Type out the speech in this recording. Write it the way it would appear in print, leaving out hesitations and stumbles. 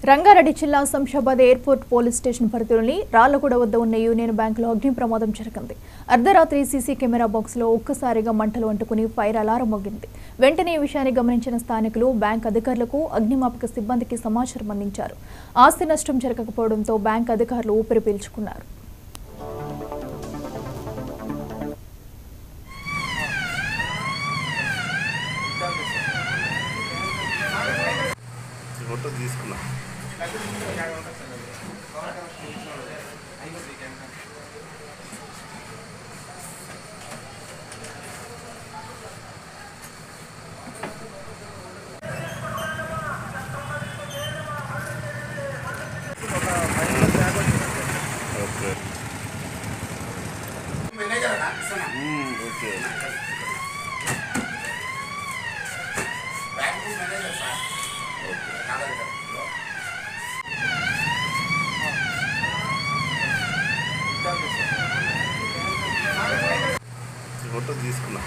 రంగారెడ్డి జిల్లా Shamshabad airport police station పరిధిలోని రాళ్లగూడ వద్ద ఉన్న యూనియన్ బ్యాంకులో అగ్ని ప్రమాదం జరిగింది. అర్ధరాత్రి సీసీ కెమెరా బాక్స్లో ఒక్కసారిగా మంటలు అంటుకుని ఫైర్ అలారం మోగింది. వెంటనే ఈ విషయాన్ని గమనించిన స్థానికులు బ్యాంక్ అధికారులకు అగ్నిమాపక సిబ్బందికి సమాచారం అందించారు. ఆస్తి నష్టం జరగకపోవడంతో బ్యాంక్ అధికారులు ఊపిరి పీల్చుకున్నారు. ఫోటో తీసుకున్నా ఓకే ఓకే ఫోటో తీసుకున్నా